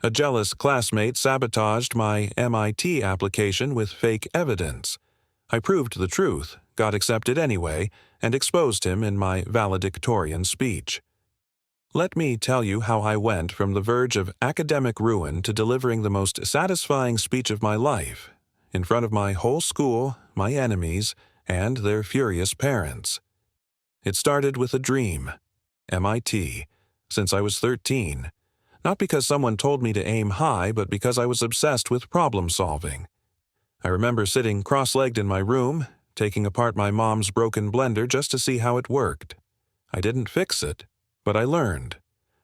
A jealous classmate sabotaged my MIT application with fake evidence. I proved the truth, got accepted anyway, and exposed him in my valedictorian speech. Let me tell you how I went from the verge of academic ruin to delivering the most satisfying speech of my life, in front of my whole school, my enemies, and their furious parents. It started with a dream, MIT, since I was 13. Not because someone told me to aim high, but because I was obsessed with problem solving. I remember sitting cross-legged in my room, taking apart my mom's broken blender just to see how it worked. I didn't fix it, but I learned.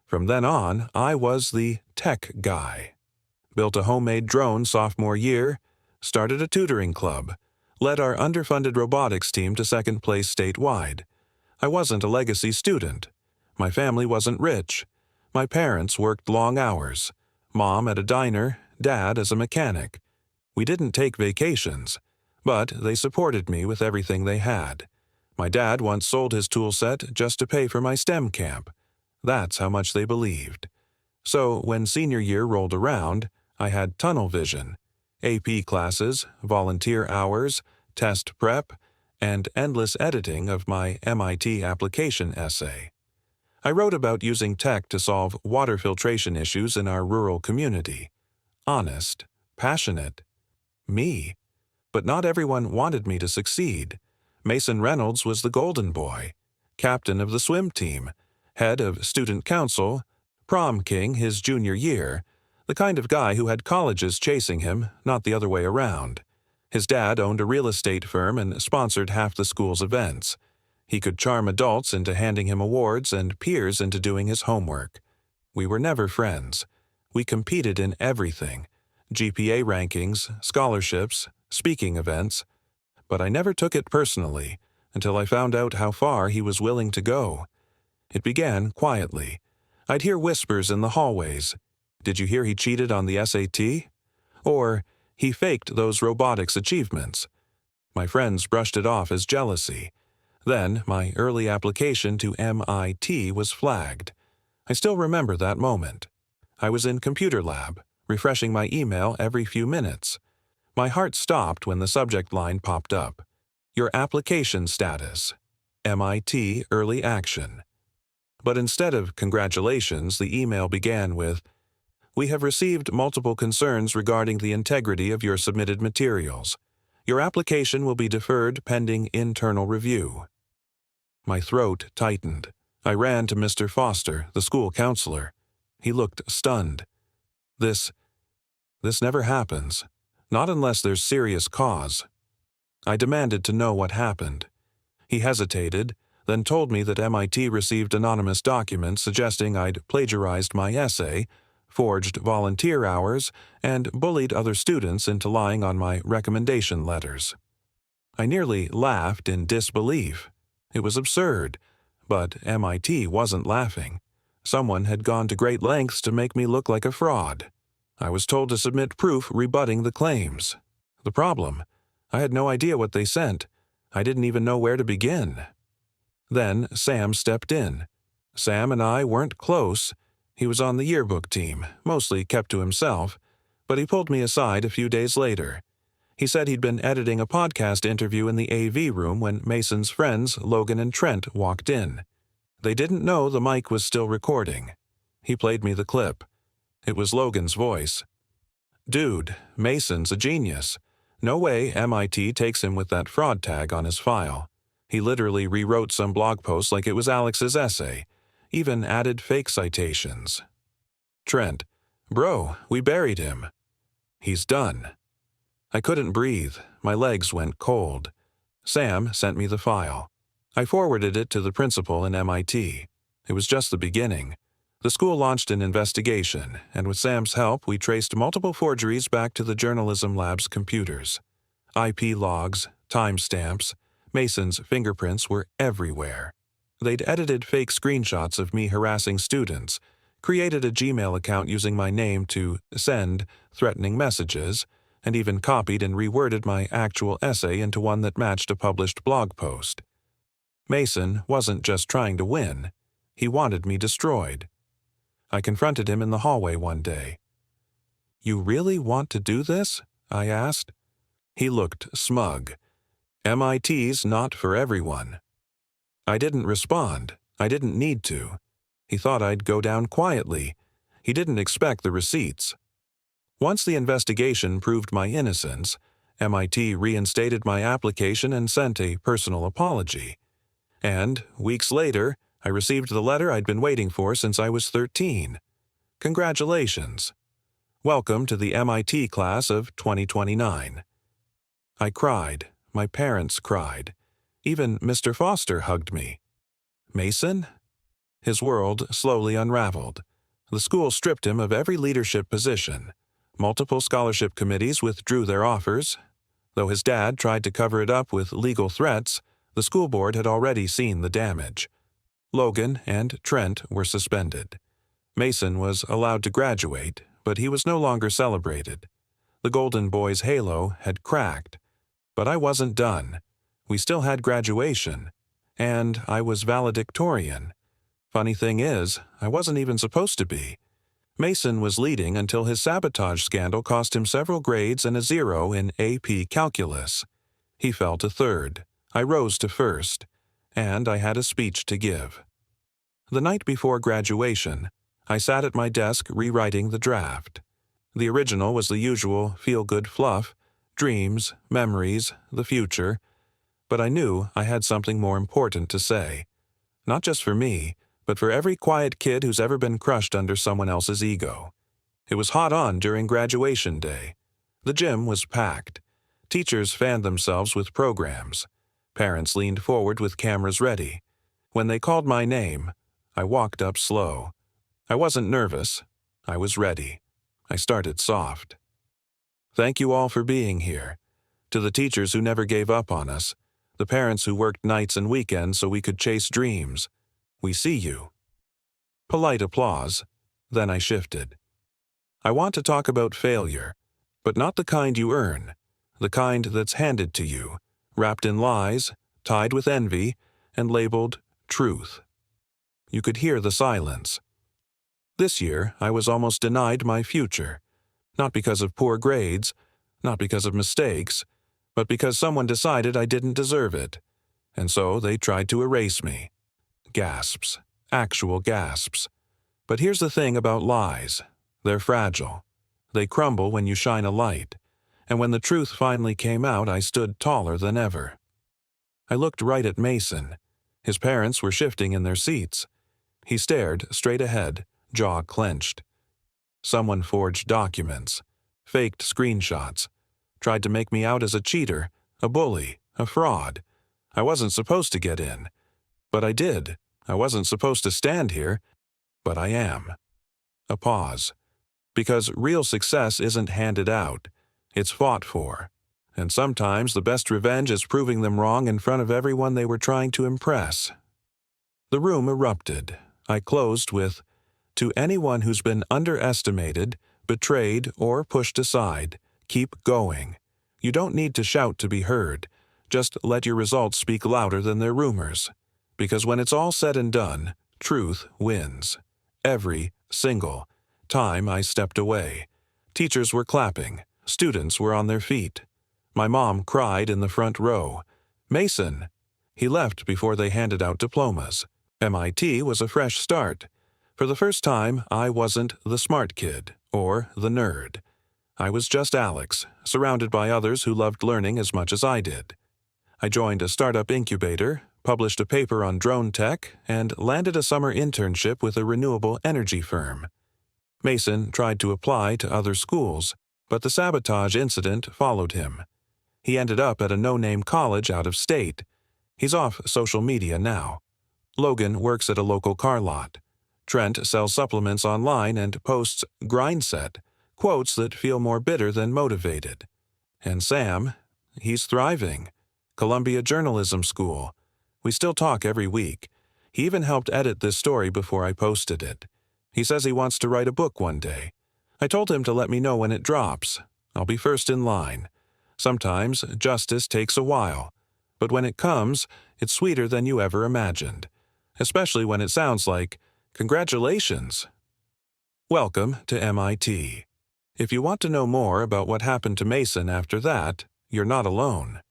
From then on, I was the tech guy. Built a homemade drone sophomore year, started a tutoring club, led our underfunded robotics team to second place statewide. I wasn't a legacy student. My family wasn't rich. My parents worked long hours. Mom at a diner, Dad as a mechanic. We didn't take vacations, but they supported me with everything they had. My dad once sold his tool set just to pay for my STEM camp. That's how much they believed. So when senior year rolled around, I had tunnel vision, AP classes, volunteer hours, test prep, and endless editing of my MIT application essay. I wrote about using tech to solve water filtration issues in our rural community. Honest, passionate. Me. But not everyone wanted me to succeed. Mason Reynolds was the golden boy, captain of the swim team, head of student council, prom king his junior year, the kind of guy who had colleges chasing him, not the other way around. His dad owned a real estate firm and sponsored half the school's events. He could charm adults into handing him awards and peers into doing his homework. We were never friends. We competed in everything: GPA rankings, scholarships, speaking events. But I never took it personally until I found out how far he was willing to go. It began quietly. I'd hear whispers in the hallways. Did you hear he cheated on the SAT? Or, he faked those robotics achievements. My friends brushed it off as jealousy. Then, my early application to MIT was flagged. I still remember that moment. I was in computer lab, refreshing my email every few minutes. My heart stopped when the subject line popped up. Your application status. MIT Early Action. But instead of congratulations, the email began with, "We have received multiple concerns regarding the integrity of your submitted materials. Your application will be deferred pending internal review." My throat tightened. I ran to Mr. Foster, the school counselor. He looked stunned. This never happens. Not unless there's serious cause. I demanded to know what happened. He hesitated, then told me that MIT received anonymous documents suggesting I'd plagiarized my essay, forged volunteer hours, and bullied other students into lying on my recommendation letters. I nearly laughed in disbelief. It was absurd, but MIT wasn't laughing. Someone had gone to great lengths to make me look like a fraud. I was told to submit proof rebutting the claims. The problem? I had no idea what they sent. I didn't even know where to begin. Then Sam stepped in. Sam and I weren't close. He was on the yearbook team, mostly kept to himself, but he pulled me aside a few days later. He said he'd been editing a podcast interview in the AV room when Mason's friends, Logan and Trent, walked in. They didn't know the mic was still recording. He played me the clip. It was Logan's voice. "Dude, Mason's a genius. No way MIT takes him with that fraud tag on his file. He literally rewrote some blog post like it was Alex's essay, even added fake citations." Trent, "Bro, we buried him." "He's done." I couldn't breathe. My legs went cold. Sam sent me the file. I forwarded it to the principal in MIT. It was just the beginning. The school launched an investigation, and with Sam's help, we traced multiple forgeries back to the journalism lab's computers. IP logs, timestamps, Mason's fingerprints were everywhere. They'd edited fake screenshots of me harassing students, created a Gmail account using my name to send threatening messages, and even copied and reworded my actual essay into one that matched a published blog post. Mason wasn't just trying to win. He wanted me destroyed. I confronted him in the hallway one day. "You really want to do this?" I asked. He looked smug. "MIT's not for everyone." I didn't respond. I didn't need to. He thought I'd go down quietly. He didn't expect the receipts. Once the investigation proved my innocence, MIT reinstated my application and sent a personal apology. And, weeks later, I received the letter I'd been waiting for since I was 13. Congratulations. Welcome to the MIT class of 2029. I cried. My parents cried. Even Mr. Foster hugged me. Mason? His world slowly unraveled. The school stripped him of every leadership position. Multiple scholarship committees withdrew their offers. Though his dad tried to cover it up with legal threats, the school board had already seen the damage. Logan and Trent were suspended. Mason was allowed to graduate, but he was no longer celebrated. The Golden Boy's halo had cracked. But I wasn't done. We still had graduation. And I was valedictorian. Funny thing is, I wasn't even supposed to be. Mason was leading until his sabotage scandal cost him several grades and a 0 in AP Calculus. He fell to third. I rose to first. And I had a speech to give. The night before graduation, I sat at my desk rewriting the draft. The original was the usual feel-good fluff, dreams, memories, the future. But I knew I had something more important to say. Not just for me, but for every quiet kid who's ever been crushed under someone else's ego. It was hot on during graduation day. The gym was packed. Teachers fanned themselves with programs. Parents leaned forward with cameras ready. When they called my name, I walked up slow. I wasn't nervous. I was ready. I started soft. Thank you all for being here. To the teachers who never gave up on us, the parents who worked nights and weekends so we could chase dreams. We see you. Polite applause. Then I shifted. I want to talk about failure, but not the kind you earn, the kind that's handed to you, wrapped in lies, tied with envy, and labeled truth. You could hear the silence. This year, I was almost denied my future, not because of poor grades, not because of mistakes, but because someone decided I didn't deserve it, and so they tried to erase me. Gasps. Actual gasps. But here's the thing about lies. They're fragile. They crumble when you shine a light, and when the truth finally came out, I stood taller than ever. I looked right at Mason. His parents were shifting in their seats. He stared straight ahead, jaw clenched. Someone forged documents, faked screenshots, tried to make me out as a cheater, a bully, a fraud. I wasn't supposed to get in. But I did. I wasn't supposed to stand here, but I am. A pause. Because real success isn't handed out. It's fought for. And sometimes the best revenge is proving them wrong in front of everyone they were trying to impress. The room erupted. I closed with, "To anyone who's been underestimated, betrayed, or pushed aside, keep going. You don't need to shout to be heard. Just let your results speak louder than their rumors. Because when it's all said and done, truth wins. Every single time I stepped away. Teachers were clapping. Students were on their feet. My mom cried in the front row. Mason. He left before they handed out diplomas. MIT was a fresh start. For the first time, I wasn't the smart kid or the nerd. I was just Alex, surrounded by others who loved learning as much as I did. I joined a startup incubator, published a paper on drone tech, and landed a summer internship with a renewable energy firm. Mason tried to apply to other schools, but the sabotage incident followed him. He ended up at a no-name college out of state. He's off social media now. Logan works at a local car lot. Trent sells supplements online and posts grindset, quotes that feel more bitter than motivated. And Sam, he's thriving. Columbia Journalism School. We still talk every week. He even helped edit this story before I posted it. He says he wants to write a book one day. I told him to let me know when it drops. I'll be first in line. Sometimes justice takes a while, but when it comes, it's sweeter than you ever imagined. Especially when it sounds like, "Congratulations." Welcome to MIT. If you want to know more about what happened to Mason after that, you're not alone.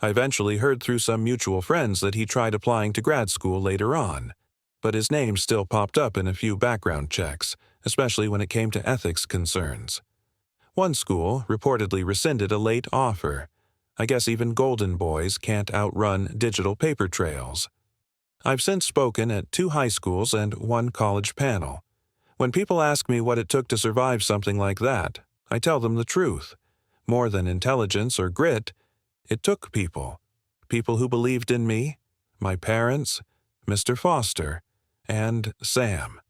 I eventually heard through some mutual friends that he tried applying to grad school later on, but his name still popped up in a few background checks, especially when it came to ethics concerns. One school reportedly rescinded a late offer. I guess even golden boys can't outrun digital paper trails. I've since spoken at 2 high schools and 1 college panel. When people ask me what it took to survive something like that, I tell them the truth. More than intelligence or grit, it took people. People who believed in me, my parents, Mr. Foster, and Sam.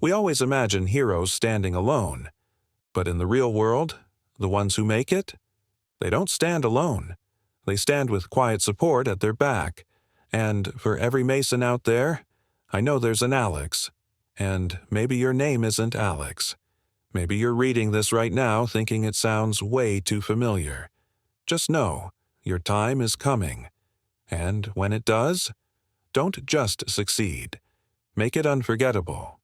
We always imagine heroes standing alone. But in the real world, the ones who make it, they don't stand alone. They stand with quiet support at their back. And for every Mason out there, I know there's an Alex. And maybe your name isn't Alex. Maybe you're reading this right now thinking it sounds way too familiar. Just know, your time is coming. And when it does, don't just succeed. Make it unforgettable.